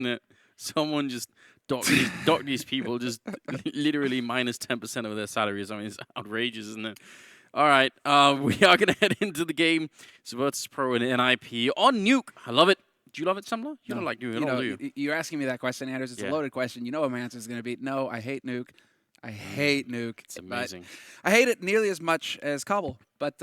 Yeah. Someone just dock these people just literally minus 10% of their salaries. I mean, it's outrageous, isn't it? All right, we are going to head into the game. It's Virtus.pro and NiP on Nuke. I love it. Do you love it, Semmler? You don't like Nuke at all, do you? You're asking me that question, Anders. It's a loaded question. You know what my answer is going to be. No, I hate Nuke. I hate Nuke. It's amazing. I hate it nearly as much as Cobble. But,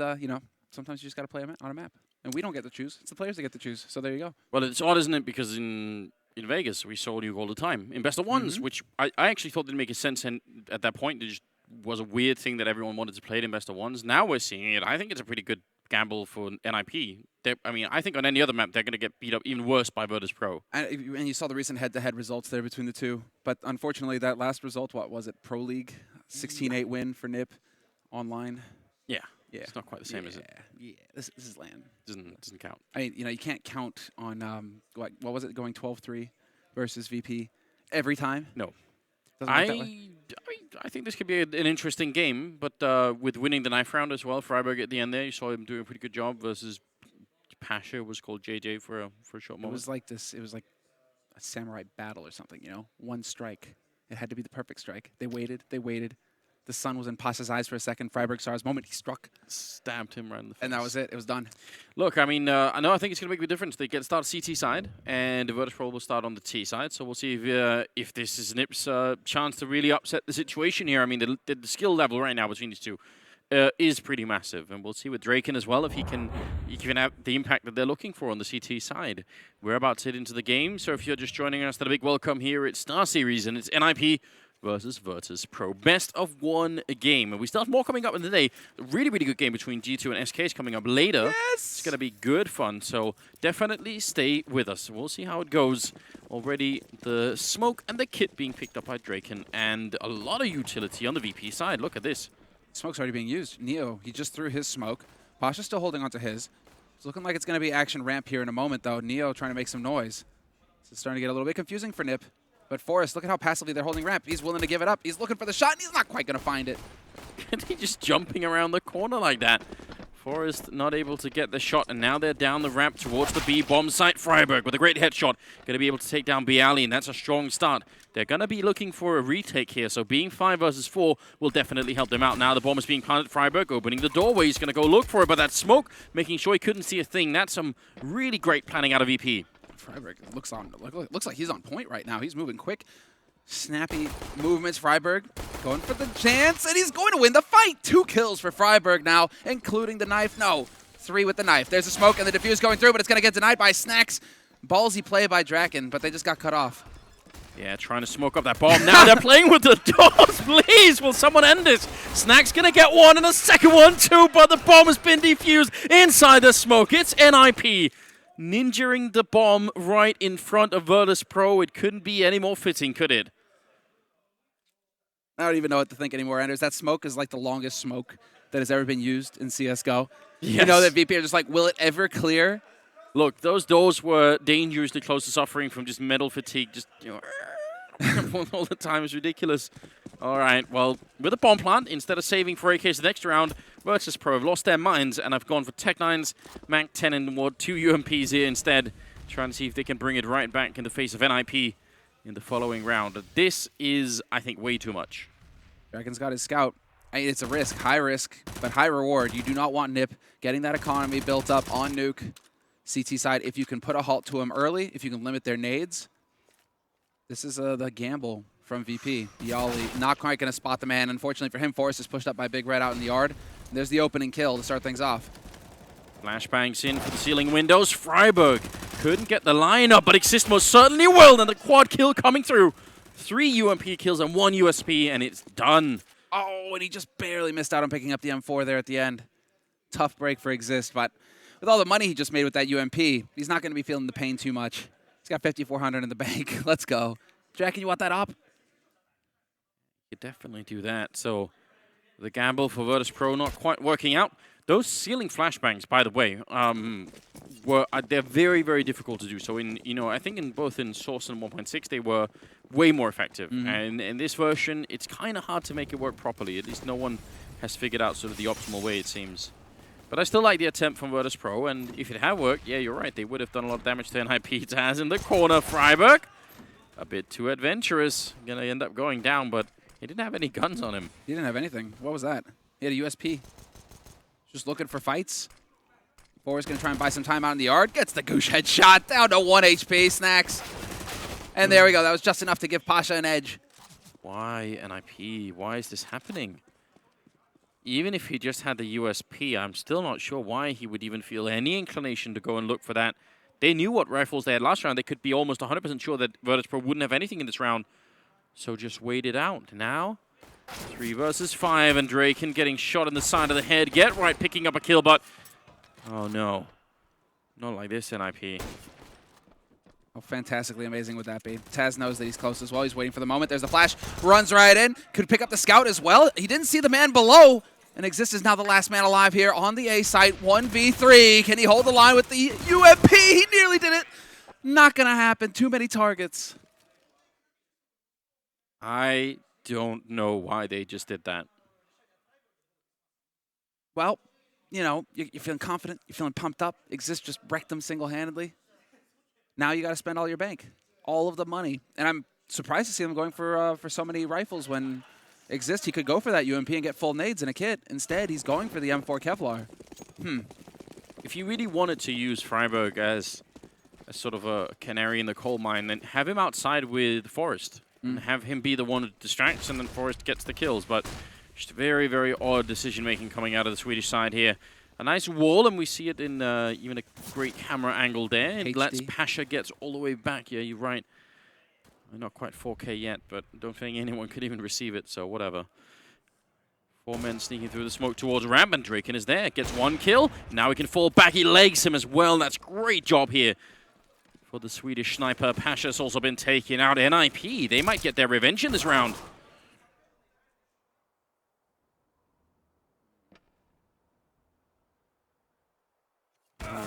sometimes you just got to play on a map. And we don't get to choose. It's the players that get to choose. So there you go. Well, it's odd, isn't it? Because in Vegas, we saw Nuke all the time in best of ones, which I actually thought didn't make sense. And at that point, it just was a weird thing that everyone wanted to play it in best of ones. Now we're seeing it. I think it's a pretty good gamble for NiP. I think on any other map, they're going to get beat up even worse by Virtus.pro. And you saw the recent head-to-head results there between the two. But unfortunately, that last result, what was it? Pro League, 16-8 win for NiP online. Yeah. It's not quite the same, is it? Yeah, this is LAN. Doesn't count. I mean, you can't count on, what was it, going 12-3 versus VP every time? No. I I think this could be an interesting game, but with winning the knife round as well, Freiburg at the end there, you saw him doing a pretty good job versus Pasha was called JJ for a short moment. It was like this. It was like a samurai battle or something, One strike. It had to be the perfect strike. They waited. The sun was in Pasha's eyes for a second. Freiburg saw his moment. He struck. Stabbed him right in the face. And that was it. It was done. Look, I mean, I think it's going to make a difference. They get to start CT side, and the Virtus.pro will start on the T side. So we'll see if this is NiP's chance to really upset the situation here. I mean, the skill level right now between these two is pretty massive. And we'll see with Draken as well if he can have the impact that they're looking for on the CT side. We're about to head into the game. So if you're just joining us, then a big welcome here. It's StarSeries, and it's NiP versus Virtus.pro. Best of one game. And we still have more coming up in the day. A really, really good game between G2 and SK is coming up later. Yes! It's going to be good fun. So definitely stay with us. We'll see how it goes. Already the smoke and the kit being picked up by Draken. And a lot of utility on the VP side. Look at this. Smoke's already being used. Neo, he just threw his smoke. Pasha's still holding onto his. It's looking like it's going to be action ramp here in a moment, though. Neo trying to make some noise. It's starting to get a little bit confusing for NiP. But Forrest, look at how passively they're holding ramp. He's willing to give it up. He's looking for the shot, and he's not quite going to find it. And he's just jumping around the corner like that. Forrest not able to get the shot, and now they're down the ramp towards the B bomb site. Freiburg with a great headshot. Going to be able to take down Bialy, and that's a strong start. They're going to be looking for a retake here, so being 5 versus 4 will definitely help them out. Now the bomb is being planted. Freiburg opening the doorway. He's going to go look for it, but that smoke, making sure he couldn't see a thing. That's some really great planning out of VP. Freiburg looks like he's on point right now. He's moving quick. Snappy movements. Freiburg going for the chance, and he's going to win the fight. 2 kills for Freiburg now, including the knife. No, 3 with the knife. There's a smoke, and the defuse going through, but it's going to get denied by Snacks. Ballsy play by Draken, but they just got cut off. Yeah, trying to smoke up that bomb. Now they're playing with the doors. Please, will someone end this? Snack's going to get one, and a second one too, but the bomb has been defused inside the smoke. It's NiP. Ninjaing the bomb right in front of Virtus.pro. It couldn't be any more fitting, could it? I don't even know what to think anymore, Anders. That smoke is like the longest smoke that has ever been used in CSGO. Yes. You know that VP are just like, will it ever clear? Look, those doors were dangerously close to suffering from just metal fatigue. Just, all the time. It's ridiculous. All right, well, with a bomb plant, instead of saving for AKs the next round, Virtus.pro have lost their minds and have gone for Tech-9s, Mac 10 and what, 2 UMPs here instead, trying to see if they can bring it right back in the face of NiP in the following round. This is, I think, way too much. Draken's got his scout. It's a risk, high risk, but high reward. You do not want NiP getting that economy built up on Nuke. CT side, if you can put a halt to them early, if you can limit their nades, this is the gamble from VP. Bialy not quite going to spot the man. Unfortunately for him, Forrest is pushed up by Big Red out in the yard. And there's the opening kill to start things off. Flashbangs in for the ceiling windows. Freiburg couldn't get the line up, but Exist certainly will. And the quad kill coming through. 3 UMP kills and 1 USP, and it's done. Oh, and he just barely missed out on picking up the M4 there at the end. Tough break for Exist, but with all the money he just made with that UMP, he's not going to be feeling the pain too much. He's got 5,400 in the bank. Let's go. Draken, you want that op? You definitely do that. So the gamble for Virtus.pro not quite working out. Those ceiling flashbangs, by the way, they're very, very difficult to do. So I think in both in Source and 1.6, they were way more effective. And in this version, it's kind of hard to make it work properly. At least no one has figured out sort of the optimal way, it seems. But I still like the attempt from Virtus.pro, and if it had worked, yeah, you're right. They would have done a lot of damage to NiP. Taz in the corner. Freiburg a bit too adventurous. Gonna end up going down, but he didn't have any guns on him. He didn't have anything. What was that? He had a USP. Just looking for fights. Forrest gonna try and buy some time out in the yard. Gets the goosh headshot down to 1 HP. Snacks. And there we go. That was just enough to give Pasha an edge. Why NiP? Why is this happening? Even if he just had the USP, I'm still not sure why he would even feel any inclination to go and look for that. They knew what rifles they had last round. They could be almost 100% sure that Virtus.pro wouldn't have anything in this round. So just wait it out. Now, 3 versus 5, and Draken getting shot in the side of the head. Get right, picking up a kill, but oh no. Not like this, NiP. Oh, fantastically amazing would that be. Taz knows that he's close as well. He's waiting for the moment. There's the flash. Runs right in. Could pick up the scout as well. He didn't see the man below. And Exist is now the last man alive here on the A site. 1v3. Can he hold the line with the UMP? He nearly did it. Not going to happen. Too many targets. I don't know why they just did that. Well, you know, you're feeling confident. You're feeling pumped up. Exist just wrecked them single-handedly. Now you got to spend all your bank, all of the money. And I'm surprised to see them going for so many rifles when Exist, he could go for that UMP and get full nades in a kit. Instead, he's going for the M4 Kevlar. If you really wanted to use Freiburg as a sort of a canary in the coal mine, then have him outside with Forrest. And have him be the one who distracts, and then Forrest gets the kills. But just very, very odd decision-making coming out of the Swedish side here. A nice wall, and we see it in even a great camera angle there. It lets Pasha gets all the way back. Yeah, you're right. Not quite 4K yet, but don't think anyone could even receive it, so whatever. 4 men sneaking through the smoke towards ramp, and Draken is there. Gets 1 kill. Now he can fall back. He legs him as well. That's great job here for the Swedish sniper. Pasha's also been taken out. NiP, they might get their revenge in this round.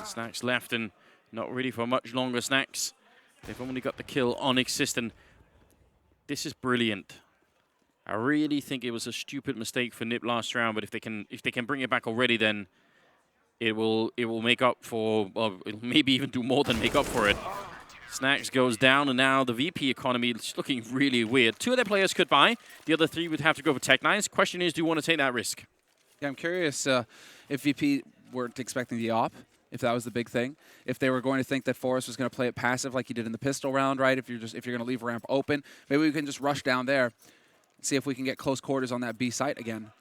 Snacks left, and not really for much longer. Snacks, they've only got the kill on Exist, and this is brilliant. I really think it was a stupid mistake for NiP last round, but if they can bring it back already, then it will make up for, well, it'll maybe even do more than make up for it. Snacks goes down, and now the VP economy is looking really weird. 2 of their players could buy. The other 3 would have to go for Tech-9s. Question is, do you want to take that risk? Yeah, I'm curious if VP weren't expecting the op, if that was the big thing. If they were going to think that Forrest was going to play it passive like he did in the pistol round, right? If you're going to leave a ramp open, maybe we can just rush down there and see if we can get close quarters on that B site again.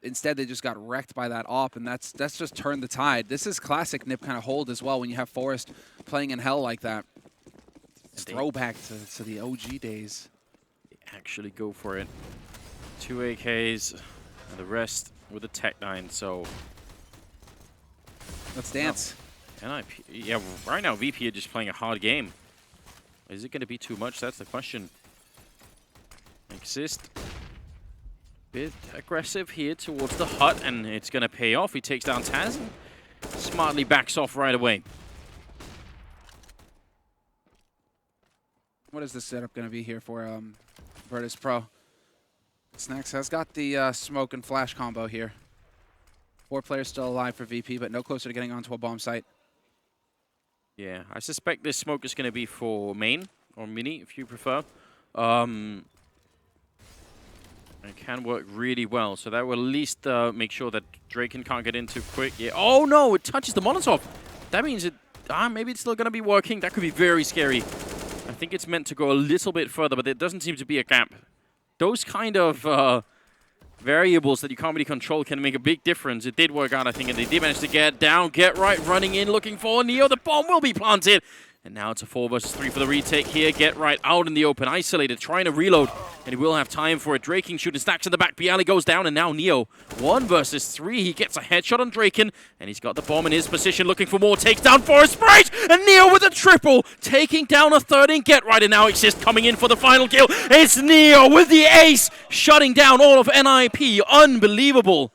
Instead, they just got wrecked by that op, and that's just turned the tide. This is classic NiP kind of hold as well when you have Forrest playing in hell like that. It's throwback to the OG days. They actually go for it. 2 AKs, and the rest with a Tech-9, so let's dance. No. NiP, yeah, right now VP are just playing a hard game. Is it going to be too much? That's the question. Exist. Bit aggressive here towards the hut, and it's going to pay off. He takes down Taz and smartly backs off right away. What is the setup going to be here for Virtus.pro? Snacks has got the smoke and flash combo here. 4 players still alive for VP, but no closer to getting onto a bomb site. Yeah, I suspect this smoke is going to be for main, or mini, if you prefer. It can work really well, so that will at least make sure that Draken can't get in too quick. Yeah. Oh no, it touches the Molotov. That means it. Maybe it's still going to be working. That could be very scary. I think it's meant to go a little bit further, but there doesn't seem to be a gap. Those kind of variables that you can't really control can make a big difference. It did work out, I think, and they did manage to get down, get right, running in, looking for Neo. The bomb will be planted. And now it's a 4 versus 3 for the retake here. Get right out in the open, isolated, trying to reload. And he will have time for it. Draken shooting Stacks in the back. Bialy goes down, and now Neo, 1 versus 3. He gets a headshot on Draken, and he's got the bomb in his position, looking for more. Takes down for a sprite, and Neo with a triple, taking down a 3rd in Get Right, and now Exist coming in for the final kill. It's Neo with the ace, shutting down all of NiP. Unbelievable.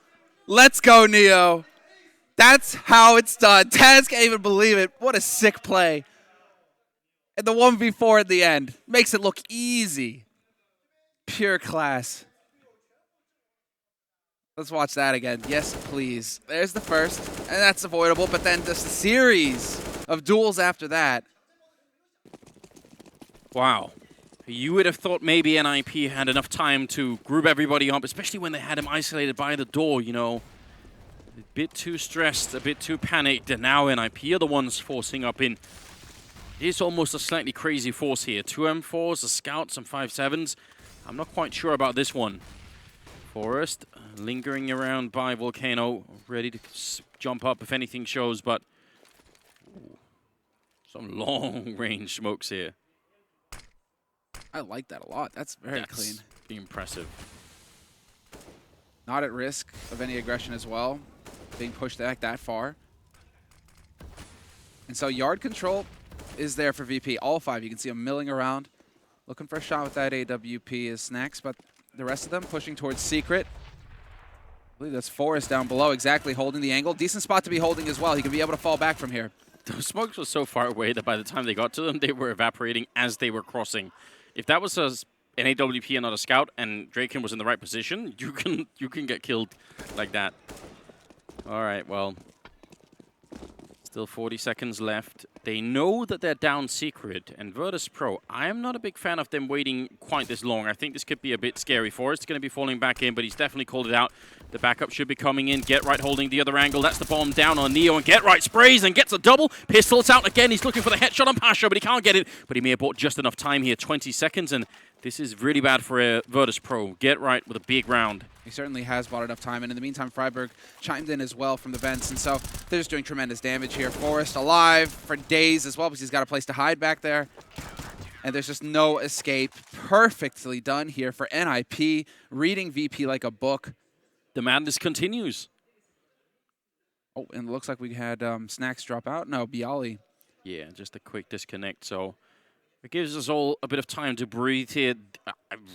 Let's go, Neo. That's how it's done. Taz can't even believe it. What a sick play. And the 1v4 at the end makes it look easy. Pure class. Let's watch that again. Yes, please. There's the first, and that's avoidable, but then just a series of duels after that. Wow. You would have thought maybe NiP had enough time to group everybody up, especially when they had him isolated by the door, you know. A bit too stressed, a bit too panicked, and now NiP are the ones forcing up in. It is almost a slightly crazy force here. 2 M4s, a scout, some 5.7s. I'm not quite sure about this one. Forest lingering around by Volcano, ready to jump up if anything shows, but ooh, some long-range smokes here. I like that a lot. That's very clean. Impressive. Not at risk of any aggression as well, being pushed back that far. And so yard control is there for VP. All 5, you can see them milling around, looking for a shot with that AWP as Snacks, but the rest of them pushing towards Secret. I believe that's Forrest down below, exactly holding the angle. Decent spot to be holding as well. He can be able to fall back from here. Those smokes were so far away that by the time they got to them, they were evaporating as they were crossing. If that was an AWP and not a scout, and Draken was in the right position, you can get killed like that. All right, well, still 40 seconds left. They know that they're down Secret, and Virtus.pro, I am not a big fan of them waiting quite this long. I think this could be a bit scary. Forrest's going to be falling back in, but he's definitely called it out. The backup should be coming in. Get Right holding the other angle. That's the bomb down on Neo, and Get Right sprays and gets a double. Pistols out again. He's looking for the headshot on Pasha, but he can't get it. But he may have bought just enough time here. 20 seconds, and this is really bad for Virtus.pro. Get Right with a big round. He certainly has bought enough time, and in the meantime, Freiburg chimed in as well from the vents, and so they're just doing tremendous damage here. Forrest alive for days as well, because he's got a place to hide back there, and there's just no escape. Perfectly done here for NiP, reading VP like a book. The madness continues. Oh, and it looks like we had Snacks drop out. No, Bialy. Yeah, just a quick disconnect, so it gives us all a bit of time to breathe here.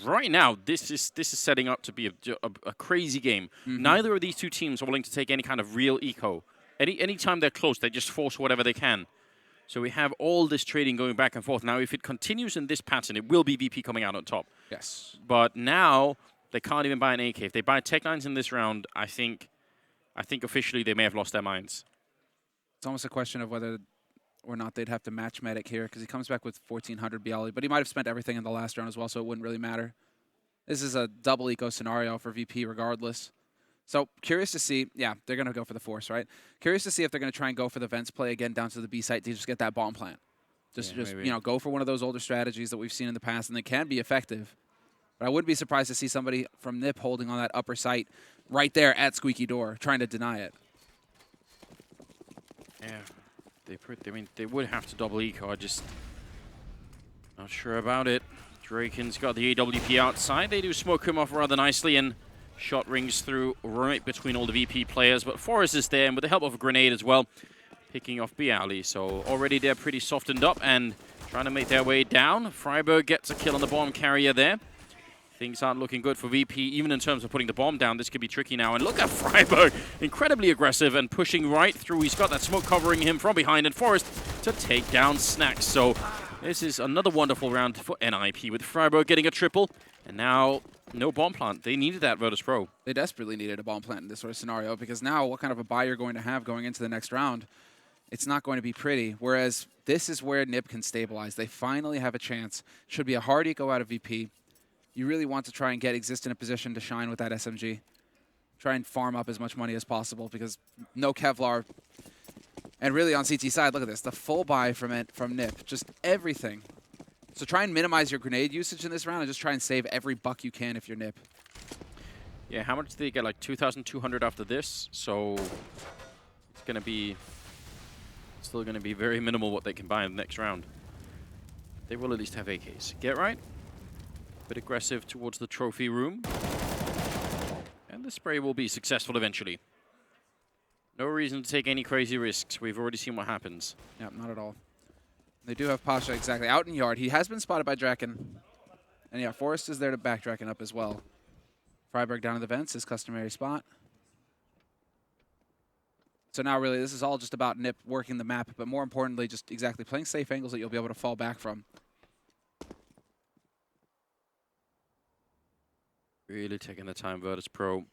Right now, this is setting up to be a crazy game. Neither of these two teams are willing to take any kind of real eco. Anytime they're close, they just force whatever they can. So we have all this trading going back and forth. Now, if it continues in this pattern, it will be VP coming out on top. Yes. But now, they can't even buy an AK. If they buy Tech-9s in this round, I think officially they may have lost their minds. It's almost a question of whether or not they'd have to match Medic here, because he comes back with 1,400 Bialy, but he might have spent everything in the last round as well, so it wouldn't really matter. This is a double eco scenario for VP regardless. So curious to see, yeah, they're going to go for the force, right? Curious to see if they're going to try and go for the vents play again down to the B site to just get that bomb plant. Just you know, go for one of those older strategies that we've seen in the past, and they can be effective. But I wouldn't be surprised to see somebody from NiP holding on that upper site right there at Squeaky Door, trying to deny it. Yeah. I mean, they would have to double eco. I just not sure about it. Draken's got the AWP outside. They do smoke him off rather nicely, and shot rings through right between all the VP players. But Forrest is there, and with the help of a grenade as well, picking off Bialy. So already they're pretty softened up and trying to make their way down. Freiburg gets a kill on the bomb carrier there. Things aren't looking good for VP, even in terms of putting the bomb down. This could be tricky now. And look at Freiburg, incredibly aggressive and pushing right through. He's got that smoke covering him from behind, and Forrest to take down Snacks. So this is another wonderful round for NiP, with Freiburg getting a triple. And now, no bomb plant. They needed that, Virtus.pro. They desperately needed a bomb plant in this sort of scenario, because now what kind of a buy you're going to have going into the next round, it's not going to be pretty. Whereas this is where NiP can stabilize. They finally have a chance. Should be a hard eco out of VP. You really want to try and get Exist in a position to shine with that SMG. Try and farm up as much money as possible, because no Kevlar. And really on CT side, look at this. The full buy from NiP. Just everything. So try and minimize your grenade usage in this round and just try and save every buck you can if you're NiP. Yeah, how much did they get? Like 2,200 after this. So it's going to be still going to be very minimal what they can buy in the next round. They will at least have AKs. Get Right. Bit aggressive towards the trophy room. And the spray will be successful eventually. No reason to take any crazy risks. We've already seen what happens. Yeah, not at all. They do have Pasha exactly out in yard. He has been spotted by Draken. And yeah, Forrest is there to back Draken up as well. Freiburg down in the vents, his customary spot. So now really this is all just about NiP working the map, but more importantly just exactly playing safe angles that you'll be able to fall back from. Really taking the time, Virtus.pro.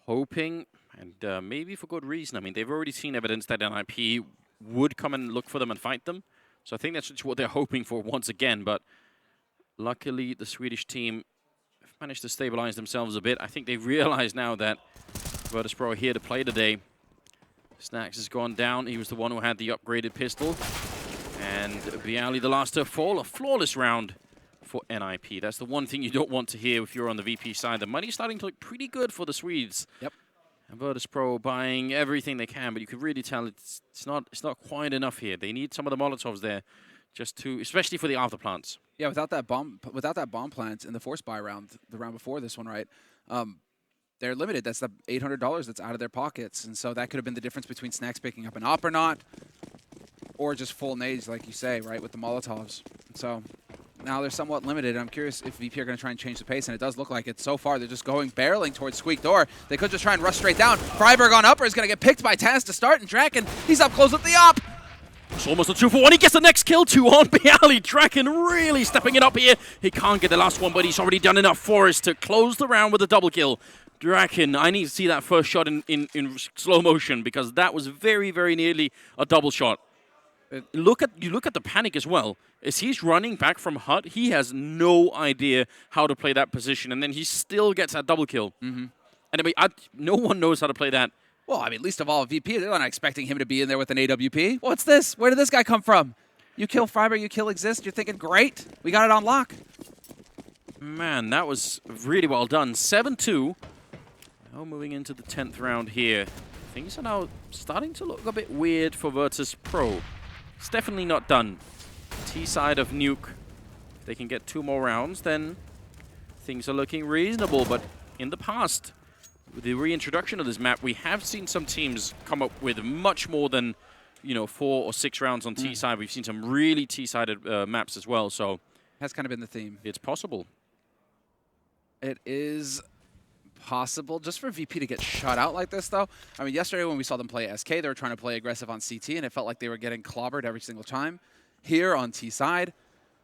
Hoping, and maybe for good reason. I mean, they've already seen evidence that NiP would come and look for them and fight them. So I think that's what they're hoping for once again. But Luckily, the Swedish team have managed to stabilize themselves a bit. I think they realize now that Virtus.pro are here to play today. Snacks has gone down. He was the one who had the upgraded pistol. And Bialy, the last to fall. A flawless round for NiP. That's the one thing you don't want to hear if you're on the VP side. The money's starting to look pretty good for the Swedes. Yep. And Virtus.pro buying everything they can, but you could really tell it's not quite enough here. They need some of the Molotovs there, just to, especially for the after plants. Yeah, without that bomb plant in the force buy round, the round before this one, right? They're limited. That's the $800 that's out of their pockets, and so that could have been the difference between Snacks picking up an op or not, or just full nades, like you say, right, with the Molotovs. So now they're somewhat limited. I'm curious if VP are going to try and change the pace, and it does look like it. So far, they're just going barreling towards Squeak Door. They could just try and rush straight down. Freiburg on upper is going to get picked by Taz to start, and Draken, he's up close with the op. It's almost a 2-for-1. He gets the next kill, 2 on Bialy. Draken really stepping it up here. He can't get the last one, but he's already done enough for us to close the round with a double kill. Draken, I need to see that first shot in slow motion, because that was very, very nearly a double shot. You look at the panic as well. As he's running back from hut, he has no idea how to play that position, and then he still gets that double kill. And I mean, no one knows how to play that. Well, I mean, least of all VP. They're not expecting him to be in there with an AWP. What's this? Where did this guy come from? You kill Freiburg, you kill Exist. You're thinking, great, we got it on lock. Man, that was really well done. 7-2. Now moving into the 10th round here. Things are now starting to look a bit weird for Virtus.pro. It's definitely not done. T side of nuke. If they can get 2 more rounds, then things are looking reasonable. But in the past, with the reintroduction of this map, we have seen some teams come up with much more than, 4 or 6 rounds on T side. We've seen some really T-sided maps as well. So That's kind of been the theme. It's possible. It is possible just for VP to get shut out like this, though. I mean, yesterday when we saw them play SK, they were trying to play aggressive on CT, and it felt like they were getting clobbered every single time. Here on T side,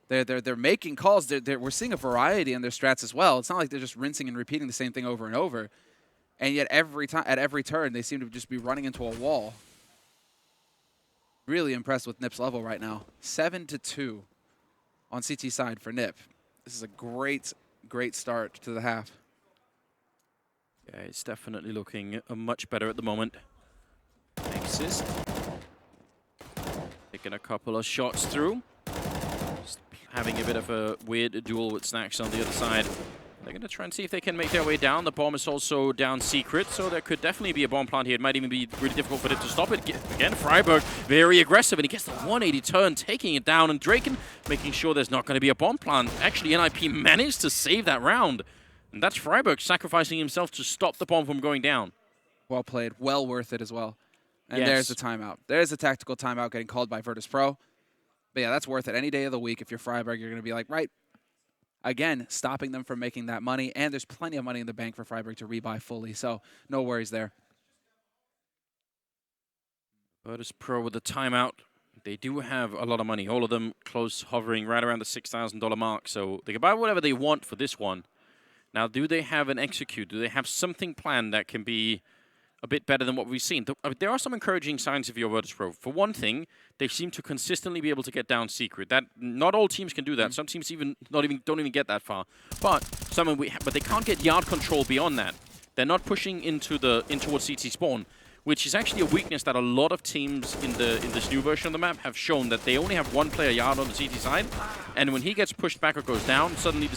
they're making calls. We're seeing a variety in their strats as well. It's not like they're just rinsing and repeating the same thing over and over. And yet every time, at every turn, they seem to just be running into a wall. Really impressed with NiP's level right now. 7-2 on CT side for NiP. This is a great, great start to the half. Yeah, it's definitely looking much better at the moment. Exist. Taking a couple of shots through. Just having a bit of a weird duel with Snacks on the other side. They're going to try and see if they can make their way down. The bomb is also down secret, so there could definitely be a bomb plant here. It might even be really difficult for them to stop it. Again, Freiburg, very aggressive, and he gets the 180 turn, taking it down, and Draken making sure there's not going to be a bomb plant. Actually, NiP managed to save that round. And that's Freiburg sacrificing himself to stop the bomb from going down. Well played. Well worth it as well. And yes. There's the timeout. There's a tactical timeout getting called by Virtus.pro. But yeah, that's worth it. Any day of the week, if you're Freiburg, you're going to be like, right, again, stopping them from making that money. And there's plenty of money in the bank for Freiburg to rebuy fully. So no worries there. Virtus.pro with the timeout. They do have a lot of money. All of them close, hovering right around the $6,000 mark. So they can buy whatever they want for this one. Now, do they have an execute? Do they have something planned that can be a bit better than what we've seen? There are some encouraging signs of your Virtus.pro. For one thing, they seem to consistently be able to get down secret. That not all teams can do that. Some teams don't even get that far. But but they can't get yard control beyond that. They're not pushing in towards CT spawn, which is actually a weakness that a lot of teams in this new version of the map have shown, that they only have one player yard on the CT side, and when he gets pushed back or goes down, suddenly the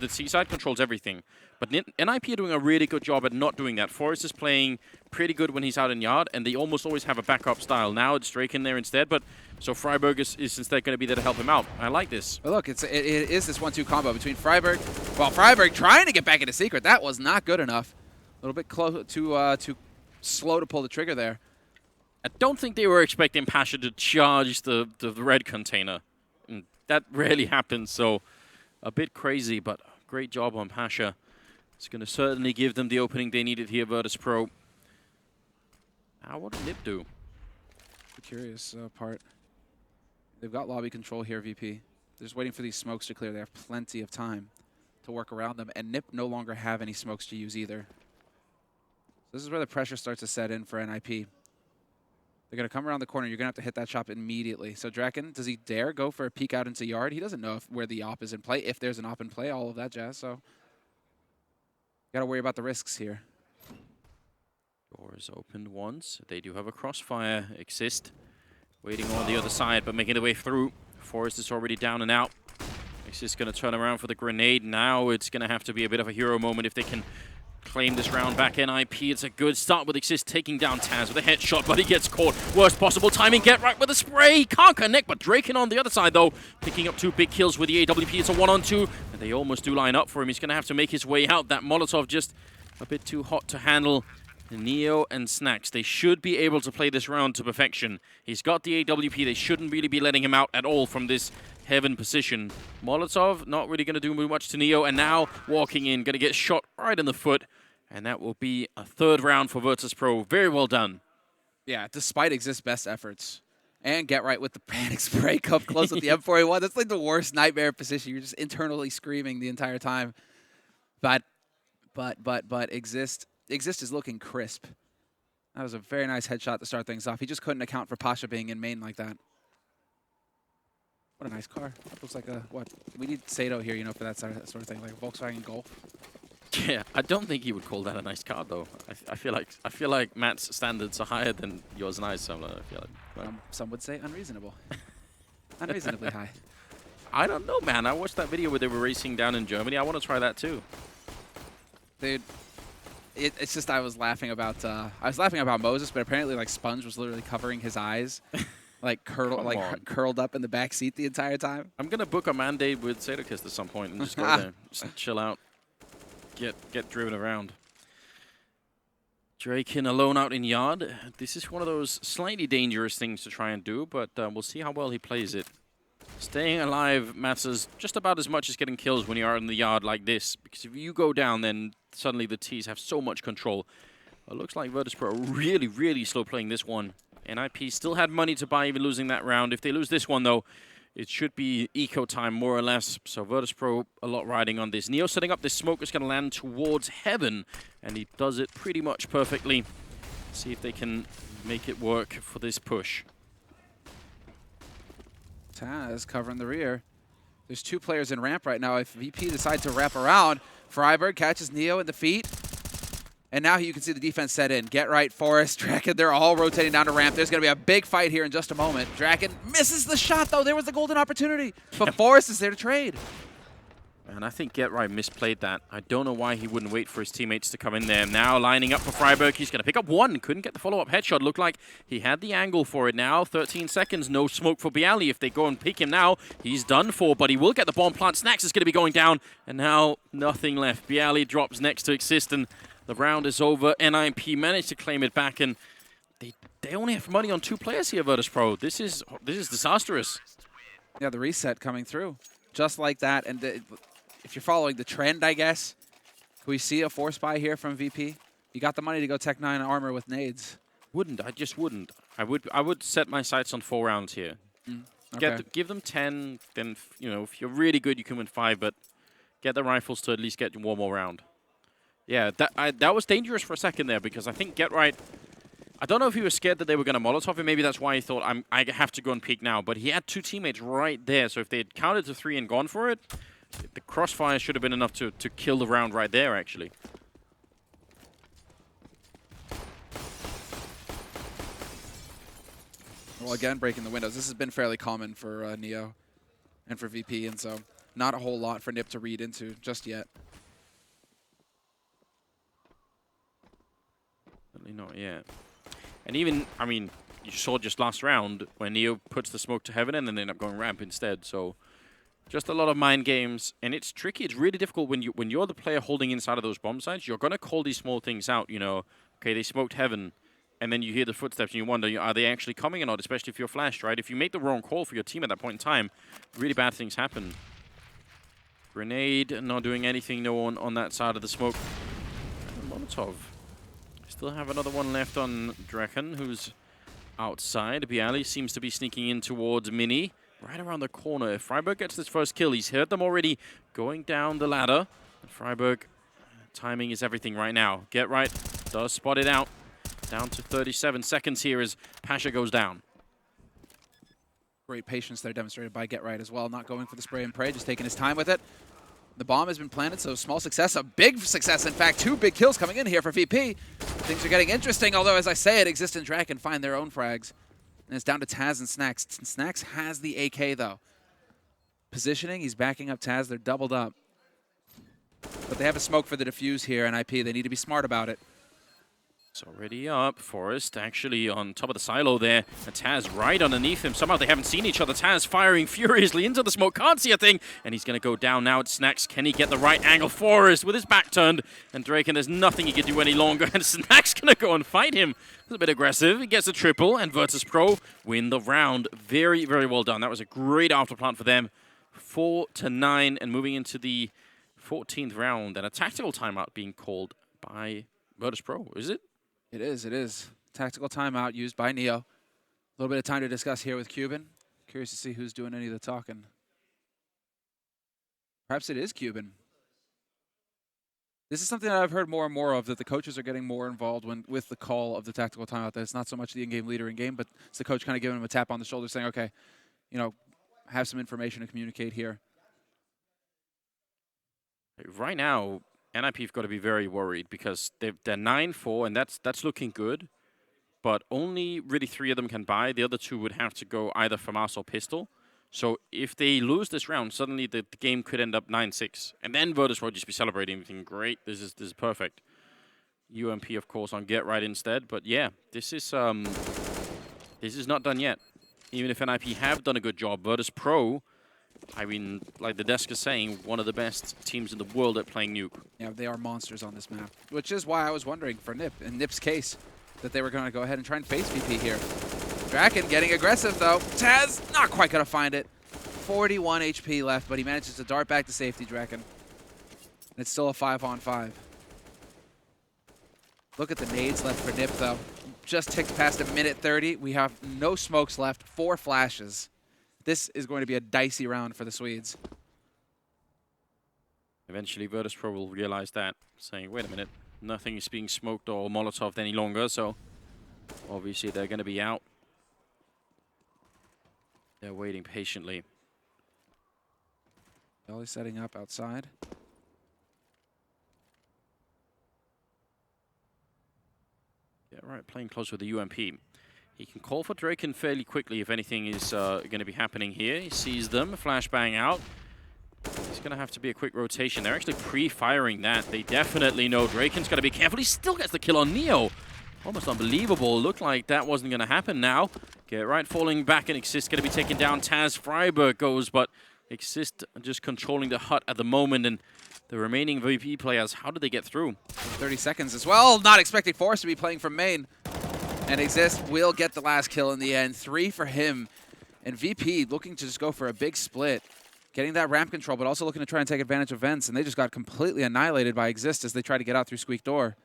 C side controls everything. But NiP are doing a really good job at not doing that. Forrest is playing pretty good when he's out in yard, and they almost always have a backup style. Now it's Drake in there instead, but so Freiburg is instead going to be there to help him out. I like this. But look, it is this 1-2 combo between Freiburg. Well, Freiburg trying to get back into secret. That was not good enough. A little bit close to slow to pull the trigger there. I don't think they were expecting Pasha to charge the red container. And that rarely happens, so a bit crazy, but great job on Pasha. It's going to certainly give them the opening they needed here, Virtus.pro. Now, what did NiP do? The curious part. They've got lobby control here, VP. They're just waiting for these smokes to clear. They have plenty of time to work around them, and NiP no longer have any smokes to use either. This is where the pressure starts to set in for NiP. They're going to come around the corner. You're going to have to hit that shot immediately. So Draken, does he dare go for a peek out into yard? He doesn't know where the op is in play, if there's an op in play, all of that jazz. So got to worry about the risks here. Doors opened once. They do have a crossfire exist. Waiting on the other side, but making their way through. Forest is already down and out. Exist going to turn around for the grenade. Now it's going to have to be a bit of a hero moment if they can claim this round back. NiP, it's a good start with Exist taking down Taz with a headshot, but he gets caught. Worst possible timing, get right with the spray. Can't connect, but Draken on the other side, though, picking up 2 big kills with the AWP. It's a 1-on-2, and they almost do line up for him. He's going to have to make his way out. That Molotov just a bit too hot to handle. Neo and Snacks, they should be able to play this round to perfection. He's got the AWP. They shouldn't really be letting him out at all from this heaven position. Molotov not really going to do much to Neo, and now walking in, going to get shot right in the foot, and that will be a 3rd round for Virtus.pro. Very well done. Yeah, despite Exist's best efforts. And get right with the panic spray up close with the M4A1. That's like the worst nightmare position. You're just internally screaming the entire time. But Exist is looking crisp. That was a very nice headshot to start things off. He just couldn't account for Pasha being in main like that. What a nice car. That looks like a, what? We need Sato here, you know, for that sort of thing, like a Volkswagen Golf. Yeah, I don't think he would call that a nice car, though. I feel like Matt's standards are higher than yours and I's, Semmler. I feel like. Some would say unreasonable. Unreasonably high. I don't know, man. I watched that video where they were racing down in Germany. I want to try that, too. Dude. It's just I was laughing about Moses, but apparently like Sponge was literally covering his eyes, like curled up in the back seat the entire time. I'm gonna book a mandate with Sadokist at some point and just go there, just chill out, get driven around. Draken alone out in yard. This is one of those slightly dangerous things to try and do, but we'll see how well he plays it. Staying alive matters just about as much as getting kills when you are in the yard like this, because if you go down, then suddenly the T's have so much control. It looks like Virtus.pro are really, really slow playing this one. NiP still had money to buy even losing that round. If they lose this one, though, it should be eco time, more or less. So Virtus.pro a lot riding on this. Neo setting up this smoke is going to land towards heaven, and he does it pretty much perfectly. See if they can make it work for this push. Taz covering the rear. There's 2 players in ramp right now. If VP decides to wrap around, Freiburg catches Neo in the feet. And now you can see the defense set in. Get right, Forest, Draken, they're all rotating down to ramp. There's going to be a big fight here in just a moment. Draken misses the shot, though. There was the golden opportunity. But Forest is there to trade. And I think Get Right misplayed that. I don't know why he wouldn't wait for his teammates to come in there. Now lining up for Freiburg. He's going to pick up 1. Couldn't get the follow-up headshot. Looked like he had the angle for it now. 13 seconds. No smoke for Bialy. If they go and pick him now, he's done for. But he will get the bomb plant. Snacks is going to be going down. And now nothing left. Bialy drops next to Exist. And the round is over. NiP managed to claim it back. And they only have money on 2 players here, Virtus.pro. This is disastrous. Yeah, the reset coming through. Just like that. And if you're following the trend, I guess, we see a force buy here from VP. You got the money to go Tech 9 armor with nades. I just wouldn't. I would set my sights on 4 rounds here. Okay. Give them 10, then, you know, if you're really good, you can win 5, but get the rifles to at least get one more round. Yeah, that was dangerous for a second there, because I think Get Right, I don't know if he was scared that they were going to Molotov him. Maybe that's why he thought, I have to go and peek now. But he had 2 teammates right there, so if they had counted to 3 and gone for it, the crossfire should have been enough to kill the round right there, actually. Well, again, breaking the windows. This has been fairly common for Neo and for VP, and so not a whole lot for NiP to read into just yet. Certainly not yet. And even, I mean, you saw just last round when Neo puts the smoke to heaven and then they end up going ramp instead, so just a lot of mind games, and it's tricky. It's really difficult when you're the player holding inside of those bomb sites. You're going to call these small things out, you know. Okay, they smoked heaven, and then you hear the footsteps, and you wonder, are they actually coming or not, especially if you're flashed, right? If you make the wrong call for your team at that point in time, really bad things happen. Grenade, not doing anything, no one on that side of the smoke. And Molotov. Still have another one left on Draken, who's outside. Bialy seems to be sneaking in towards Mini. Right around the corner. If Freiburg gets this first kill, he's heard them already going down the ladder. And Freiburg, timing is everything right now. Get Right does spot it out. Down to 37 seconds here as Pasha goes down. Great patience there demonstrated by Get Right as well, not going for the spray and pray, just taking his time with it. The bomb has been planted, so small success, a big success, in fact. 2 big kills coming in here for VP. Things are getting interesting, although, as I say it, Exist and Drac can find their own frags. And it's down to Taz and Snacks. Snacks has the AK, though. Positioning, he's backing up Taz. They're doubled up. But they have a smoke for the defuse here, NiP. They need to be smart about it. It's already up. Forrest actually on top of the silo there. And Taz right underneath him. Somehow they haven't seen each other. Taz firing furiously into the smoke. Can't see a thing. And he's going to go down now. It's Snacks. Can he get the right angle? Forrest with his back turned. And Draken, there's nothing he can do any longer. And Snacks going to go and fight him. It's a bit aggressive. He gets a triple. And Virtus.pro win the round. Very, very well done. That was a great afterplant for them. 4-9. And moving into the 14th round. And a tactical timeout being called by Virtus.pro. Is it? It is. Tactical timeout used by Neo. A little bit of time to discuss here with Cuban. Curious to see who's doing any of the talking. Perhaps it is Cuban. This is something that I've heard more and more of, that the coaches are getting more involved with the call of the tactical timeout. That it's not so much the in-game leader in-game, but it's the coach kind of giving him a tap on the shoulder saying, okay, you know, have some information to communicate here. Right now, NiP have got to be very worried because they're 9-4, and that's looking good. But only really 3 of them can buy. The other 2 would have to go either FAMAS or Pistol. So if they lose this round, suddenly the game could end up 9-6. And then Virtus will just be celebrating, thinking, great, this is perfect. UMP, of course, on Get Right instead. But yeah, this is not done yet. Even if NiP have done a good job, Virtus.pro, I mean, like the desk is saying, one of the best teams in the world at playing nuke. Yeah, they are monsters on this map, which is why I was wondering for NiP, in NiP's case, that they were going to go ahead and try and face VP here. Draken getting aggressive, though. Taz not quite going to find it. 41 HP left, but he manages to dart back to safety, Draken. And it's still a 5-on-5. Look at the nades left for NiP, though. Just ticked past a minute 30. We have no smokes left, 4 flashes. This is going to be a dicey round for the Swedes. Eventually, Virtus.pro will realize that, saying, wait a minute, nothing is being smoked or Molotoved any longer, so obviously they're going to be out. They're waiting patiently. Belly setting up outside. Yeah, right, playing close with the UMP. He can call for Draken fairly quickly if anything is going to be happening here. He sees them, flashbang out. It's going to have to be a quick rotation. They're actually pre-firing that. They definitely know Draken's got to be careful. He still gets the kill on Neo. Almost unbelievable. Looked like that wasn't going to happen now. Get Right falling back, and Exist going to be taken down. Taz Freiberg goes, but Exist just controlling the hut at the moment. And the remaining VP players, how did they get through? 30 seconds as well. Not expecting Forrest to be playing from main. And Exist will get the last kill in the end. 3 for him. And VP looking to just go for a big split. Getting that ramp control, but also looking to try and take advantage of vents. And they just got completely annihilated by Exist as they try to get out through Squeak Door.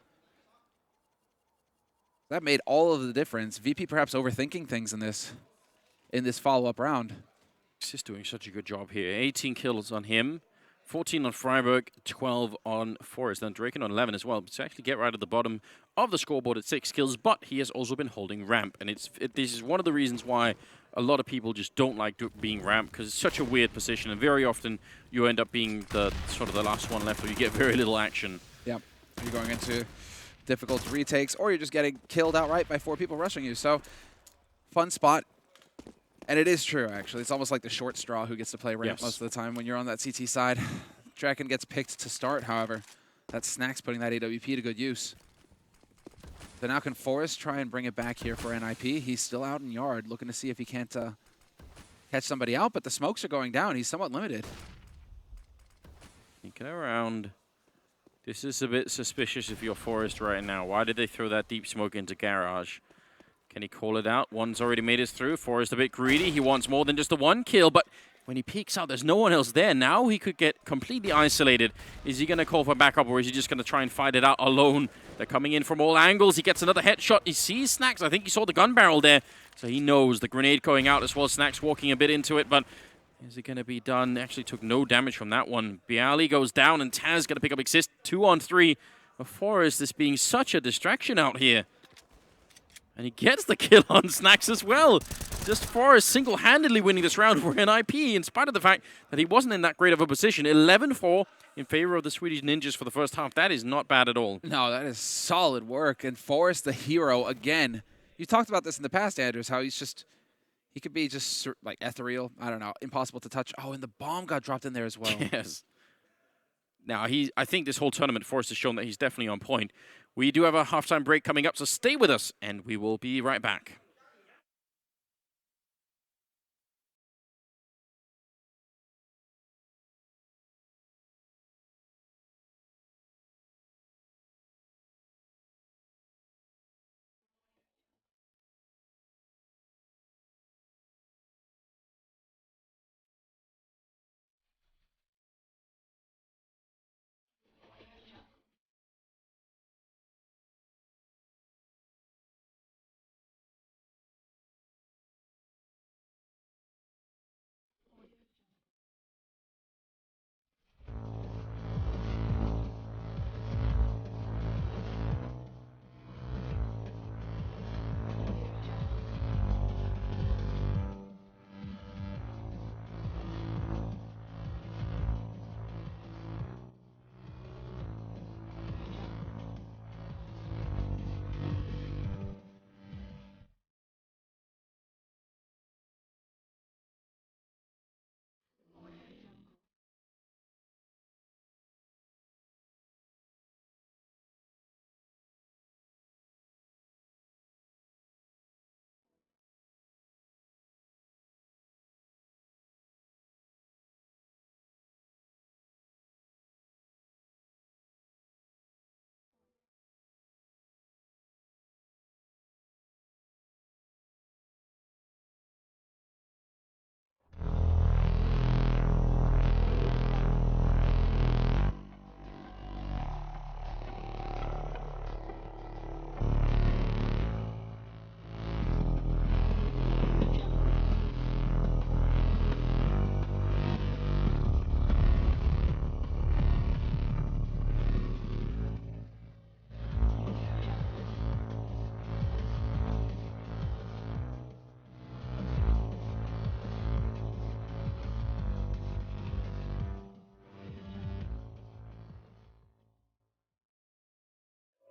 That made all of the difference. VP perhaps overthinking things in this follow-up round. Exist doing such a good job here. 18 kills on him. 14 on Freiberg, 12 on Forrest, and Draken on 11 as well. To actually get right at the bottom of the scoreboard at 6 kills, but he has also been holding ramp. And this is one of the reasons why a lot of people just don't like being ramp, because it's such a weird position, and very often you end up being the sort of the last one left, where you get very little action. Yep, you're going into difficult retakes, or you're just getting killed outright by 4 people rushing you. So, fun spot. And it is true, actually. It's almost like the short straw who gets to play ramp most of the time when you're on that CT side. Draken gets picked to start, however. That's Snacks putting that AWP to good use. So now can Forrest try and bring it back here for NiP. He's still out in yard, looking to see if he can't catch somebody out, but the smokes are going down. He's somewhat limited. Sneaking around. This is a bit suspicious if you're Forrest right now. Why did they throw that deep smoke into garage? Can he call it out? One's already made it through. Forrest a bit greedy. He wants more than just the 1 kill, but when he peeks out, there's no one else there. Now he could get completely isolated. Is he going to call for backup, or is he just going to try and fight it out alone? They're coming in from all angles. He gets another headshot. He sees Snacks. I think he saw the gun barrel there, so he knows the grenade going out as well. Snacks walking a bit into it, but is it going to be done? They actually took no damage from that one. Bialy goes down, and Taz going to pick up Exist. 2 on 3. Forrest is being such a distraction out here. And he gets the kill on Snacks as well. Just Forrest single-handedly winning this round for NiP, in spite of the fact that he wasn't in that great of a position. 11-4 in favor of the Swedish Ninjas for the first half. That is not bad at all. No, that is solid work. And Forrest, the hero, again. You talked about this in the past, Andrews, how he could be just like ethereal. I don't know, impossible to touch. Oh, and the bomb got dropped in there as well. Yes. Now, I think this whole tournament, Forrest has shown that he's definitely on point. We do have a halftime break coming up, so stay with us, and we will be right back.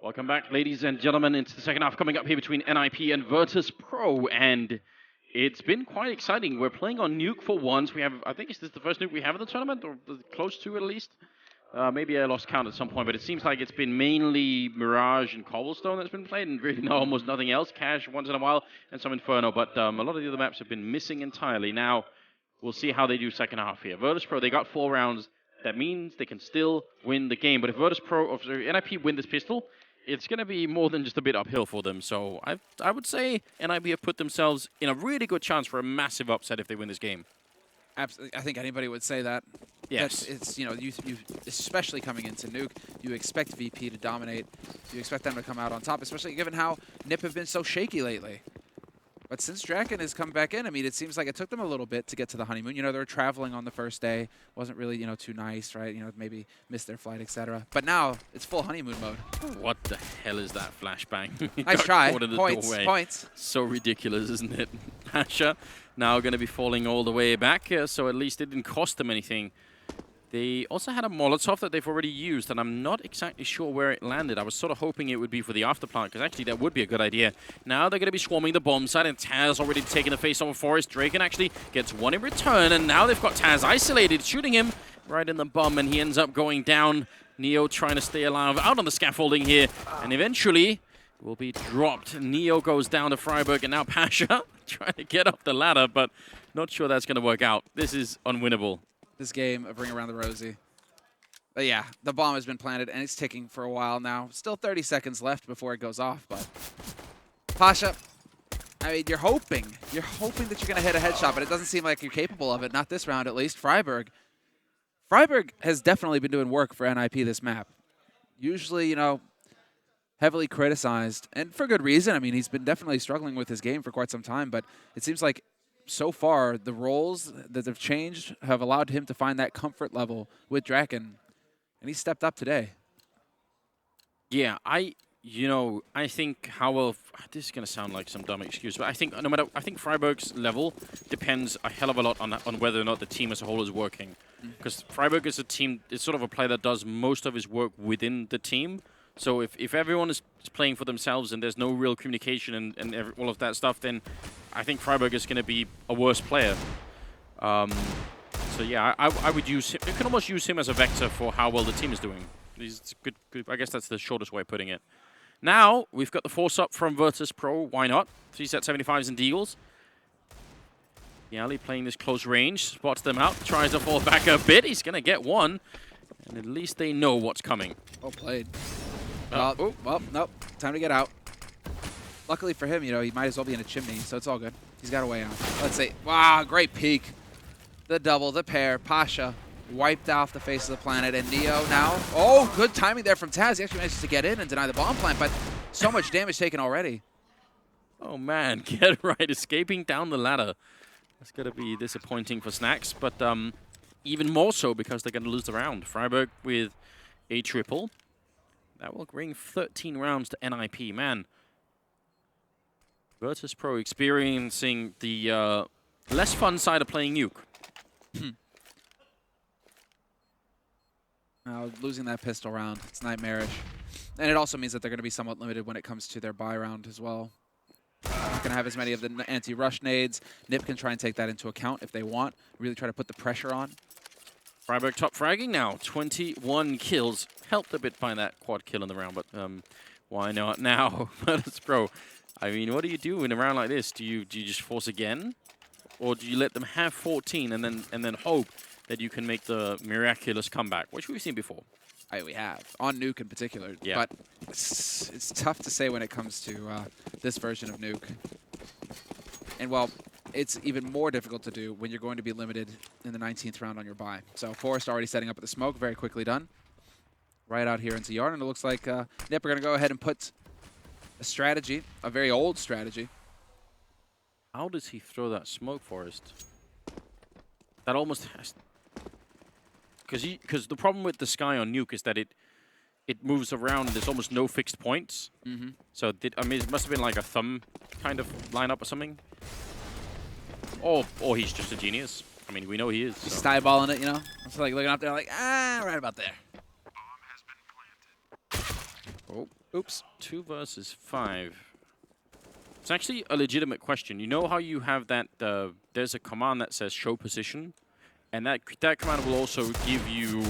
Welcome back, ladies and gentlemen. It's the second half coming up here between NiP and Virtus.pro, and it's been quite exciting. We're playing on nuke for once. We have, I think, is this the first nuke we have in the tournament, or close to at least? Maybe I lost count at some point, but it seems like it's been mainly Mirage and Cobblestone that's been played, and really almost nothing else. Cash once in a while, and some Inferno, but a lot of the other maps have been missing entirely. Now, we'll see how they do second half here. Virtus.pro, they got 4 rounds. That means they can still win the game, but if Virtus.pro, or sorry, NiP win this pistol, it's going to be more than just a bit uphill for them. So I would say NiP have put themselves in a really good chance for a massive upset if they win this game. Absolutely. I think anybody would say that. Yes. It's you especially coming into nuke, you expect VP to dominate. You expect them to come out on top, especially given how NiP have been so shaky lately. But since Draken has come back in, I mean, it seems like it took them a little bit to get to the honeymoon. You know, they were traveling on the first day. Wasn't really, too nice, right? Maybe missed their flight, etc. But now it's full honeymoon mode. What the hell is that flashbang? Nice try. Points. So ridiculous, isn't it? Asha now going to be falling all the way back, so at least it didn't cost them anything. They also had a Molotov that they've already used, and I'm not exactly sure where it landed. I was sort of hoping it would be for the afterplant, because actually that would be a good idea. Now they're going to be swarming the bomb side, and Taz already taking the face off of Forrest. Draken actually gets one in return, and now they've got Taz isolated, shooting him right in the bum, and he ends up going down. Neo trying to stay alive out on the scaffolding here, and eventually will be dropped. Neo goes down to Freiburg, and now Pasha trying to get up the ladder, but not sure that's going to work out. This is unwinnable. This game of Ring Around the Rosie. But yeah, the bomb has been planted, and it's ticking for a while now. Still 30 seconds left before it goes off, but Pasha, I mean, you're hoping that you're going to hit a headshot, but it doesn't seem like you're capable of it, not this round at least. Freiburg has definitely been doing work for NiP this map. Usually, heavily criticized, and for good reason. I mean, he's been definitely struggling with his game for quite some time, but it seems like so far, the roles that have changed have allowed him to find that comfort level with Draken, and he stepped up today. Yeah, You know, I think how well. This is gonna sound like some dumb excuse, but I think no matter. I think Freiburg's level depends a hell of a lot on whether or not the team as a whole is working. Because Freiburg is a team. It's sort of a player that does most of his work within the team. So if everyone is playing for themselves and there's no real communication and all of that stuff, then I think Freiburg is gonna be a worse player. So yeah, I would use him. You can almost use him as a vector for how well the team is doing. He's good. I guess that's the shortest way of putting it. Now, we've got the force up from Virtus.pro. Why not? 3 set 75s and deals. Yali playing this close range. Spots them out. Tries to fall back a bit. He's going to get one. And at least they know what's coming. Well played. Well, nope. Time to get out. Luckily for him, you know, he might as well be in a chimney, so it's all good. He's got a way out. Let's see. Wow, great peek. The double, the pair. Pasha wiped off the face of the planet, and Neo now. Oh, good timing there from Taz. He actually manages to get in and deny the bomb plant, but so much damage taken already. Oh man, get right, escaping down the ladder. That's going to be disappointing for Snacks, but even more so because they're going to lose the round. Freiburg with a triple. That will bring 13 rounds to NiP. Man, Virtus.pro experiencing the less fun side of playing nuke. Losing that pistol round, it's nightmarish. And it also means that they're going to be somewhat limited when it comes to their buy round as well. Not going to have as many of the anti-rush nades. NiP can try and take that into account if they want. Really try to put the pressure on. Freiburg top fragging now. 21 kills. Helped a bit by that quad kill in the round, but why not now? Virtus.pro. I mean, what do you do in a round like this? Do you just force again? Or do you let them have 14 and then hope that you can make the miraculous comeback, which we've seen before? We have, on nuke in particular. Yeah. But it's tough to say when it comes to this version of nuke. And, well, it's even more difficult to do when you're going to be limited in the 19th round on your buy. So Forrest already setting up at the smoke, very quickly done. Right out here into Yard, and it looks like NiP are going to go ahead and put a strategy, a very old strategy. How does he throw that smoke, Forrest? That almost has... Because the problem with the sky on nuke is that it moves around and there's almost no fixed points. So I mean, it must have been like a thumb kind of lineup or something. Or he's just a genius. I mean, we know he is. He's so. styballing it, you know? It's like looking up there like, right about there. Oh, oops. 2 versus 5. It's actually a legitimate question. You know how you have that, there's a command that says show position? And that command will also give you...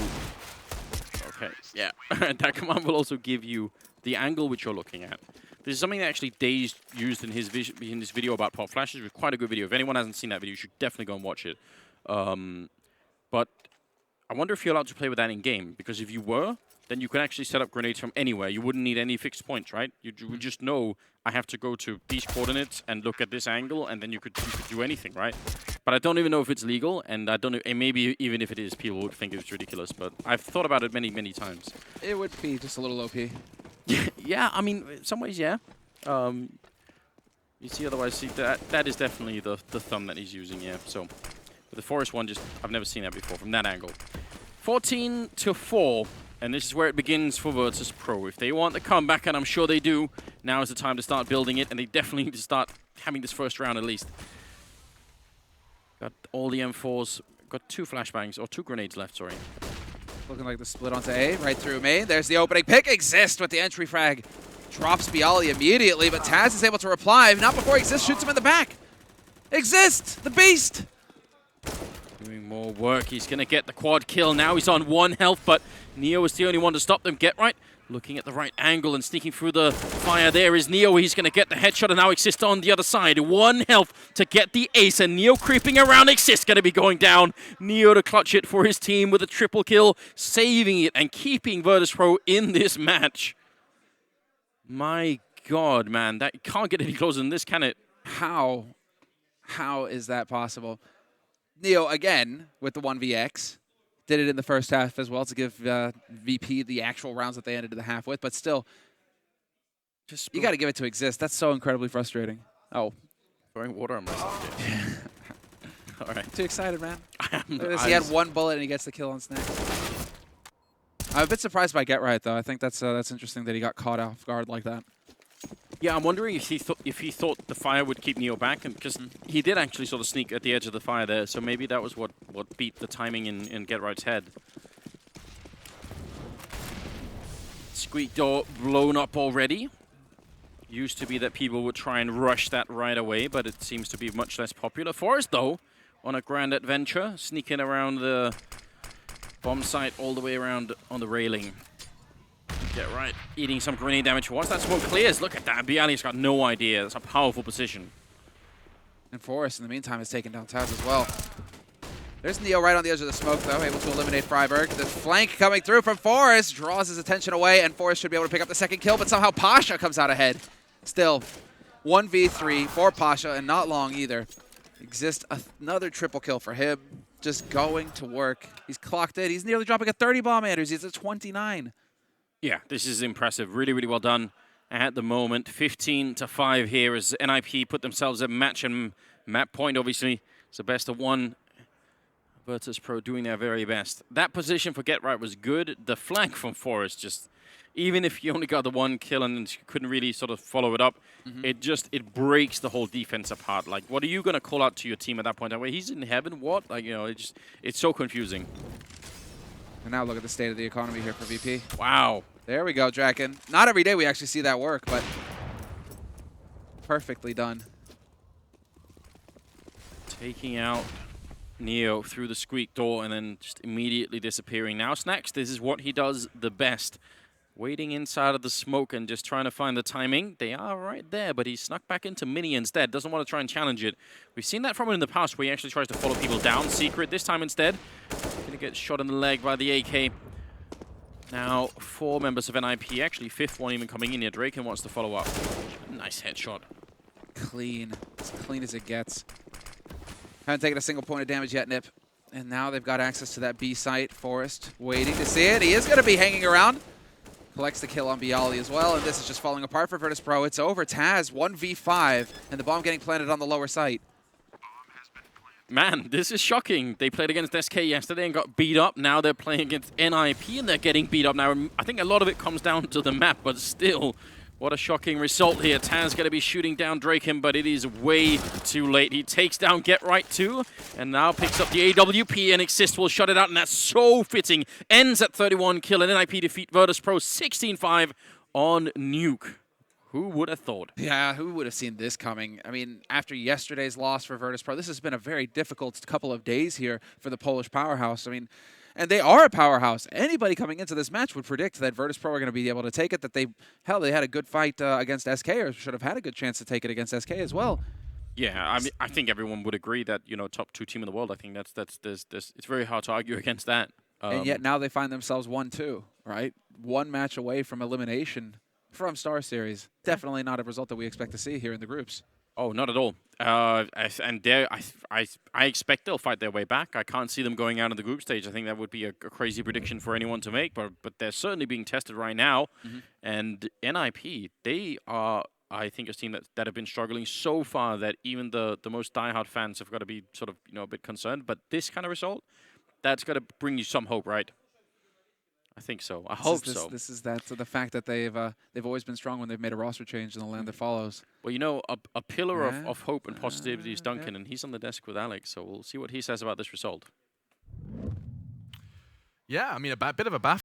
Okay, yeah. That command will also give you the angle which you're looking at. This is something that actually Daze used in his video about pop flashes. It's quite a good video. If anyone hasn't seen that video, you should definitely go and watch it. But I wonder if you're allowed to play with that in-game. Because if you were, then you could actually set up grenades from anywhere. You wouldn't need any fixed points, right? You would just know I have to go to these coordinates and look at this angle, and then you could do anything, right? But I don't even know if it's legal, and I don't know, and maybe even if it is, people would think it's ridiculous. But I've thought about it many, many times. It would be just a little OP. Yeah, I mean, in some ways, yeah. You see, otherwise, see that is definitely the thumb that he's using, yeah. So, but the Forest one, I've never seen that before from that angle. 14-4. And this is where it begins for Virtus.pro. If they want the comeback, and I'm sure they do, now is the time to start building it, and they definitely need to start having this first round at least. Got all the M4s, got 2 flashbangs, or 2 grenades left, sorry. Looking like the split onto A, right through main. There's the opening pick. Exist with the entry frag. Drops Bialy immediately, but Taz is able to reply. Not before Exist shoots him in the back. Exist, the beast. Doing more work. He's going to get the quad kill. Now he's on 1 health, but Neo is the only one to stop them. Get right. Looking at the right angle and sneaking through the fire. There is Neo. He's going to get the headshot, and now Exist on the other side. 1 health to get the ace, and Neo creeping around. Exist going to be going down. Neo to clutch it for his team with a triple kill, saving it and keeping Virtus.pro in this match. My God, man. That can't get any closer than this, can it? How is that possible? Neo, again, with the 1vx. Did it in the first half as well to give VP the actual rounds that they ended the half with. But still, you got to give it to Exist. That's so incredibly frustrating. Oh. Throwing water on myself. All right. Too excited, man. He had 1 bullet and he gets the kill on Snack. I'm a bit surprised by Get Right, though. I think that's interesting that he got caught off guard like that. Yeah, I'm wondering if he thought the fire would keep Neo back, and because he did actually sort of sneak at the edge of the fire there, so maybe that was what beat the timing in Get Right's head. Squeak door blown up already. Used to be that people would try and rush that right away, but it seems to be much less popular. Forest, though, on a grand adventure, sneaking around the bomb site all the way around on the railing. Get Right, eating some grenade damage. Once that smoke clears, look at that. Bialy's got no idea. That's a powerful position. And Forrest, in the meantime, is taking down Taz as well. There's Neo right on the edge of the smoke, though, able to eliminate Freiberg. The flank coming through from Forrest draws his attention away, and Forrest should be able to pick up the second kill, but somehow Pasha comes out ahead. Still, 1v3 for Pasha, and not long either. Exists another triple kill for him. Just going to work. He's clocked in. He's nearly dropping a 30 bomb, Anders. He's at 29. Yeah, this is impressive. Really, really well done at the moment. 15-5 here as NiP put themselves at match and map point, obviously. It's the best of one. Virtus.pro doing their very best. That position for Get Right was good. The flank from Forest just, even if you only got the one kill and you couldn't really sort of follow it up, it breaks the whole defense apart. Like, what are you going to call out to your team at that point? Wait, he's in heaven? What? Like, you know, it's so confusing. And now look at the state of the economy here for VP. Wow. There we go, Draken. Not every day we actually see that work, but perfectly done. Taking out Neo through the squeak door and then just immediately disappearing. Now Snacks, this is what he does the best. Waiting inside of the smoke and just trying to find the timing. They are right there, but he snuck back into Mini instead. Doesn't want to try and challenge it. We've seen that from him in the past where he actually tries to follow people down. Secret this time instead. Gonna get shot in the leg by the AK. Now 4 members of NiP, actually 5th one even coming in here. Draken wants to follow up. Nice headshot. Clean. As clean as it gets. Haven't taken a single point of damage yet, NiP. And now they've got access to that B site. Forrest waiting to see it. He is going to be hanging around. Collects the kill on Bialy as well, and this is just falling apart for Virtus.pro. It's over. Taz, 1v5, and the bomb getting planted on the lower site. Man, this is shocking. They played against SK yesterday and got beat up. Now they're playing against NiP and they're getting beat up. Now, I think a lot of it comes down to the map, but still, what a shocking result here. Taz going to be shooting down Draken, but it is way too late. He takes down Get Right too, and now picks up the AWP, and Exist will shut it out, and that's so fitting. Ends at 31 kill, and NiP defeat Virtus.pro 16-5 on Nuke. Who would have thought? Yeah, who would have seen this coming? I mean, after yesterday's loss for Virtus.pro, this has been a very difficult couple of days here for the Polish powerhouse. I mean, and they are a powerhouse. Anybody coming into this match would predict that Virtus.pro are going to be able to take it, that they had a good fight against SK, or should have had a good chance to take it against SK as well. Yeah, I mean, I think everyone would agree that, you know, top 2 team in the world. I think it's very hard to argue against that. And yet now they find themselves 1-2, right? 1 match away from elimination from StarSeries. Definitely not a result that we expect to see here in the groups. Oh, not at all. I expect they'll fight their way back. I can't see them going out of the group stage. I think that would be a crazy prediction for anyone to make, but they're certainly being tested right now. And NiP, they are, I think, a team that have been struggling so far that even the most diehard fans have got to be sort of, you know, a bit concerned. But this kind of result, that's got to bring you some hope, right? I think so. I hope so. This is that. So the fact that they've always been strong when they've made a roster change in the land that follows. Well, you know, a pillar of hope and positivity is Duncan, and he's on the desk with Alex. So we'll see what he says about this result. Yeah, I mean, a bit of a baffle.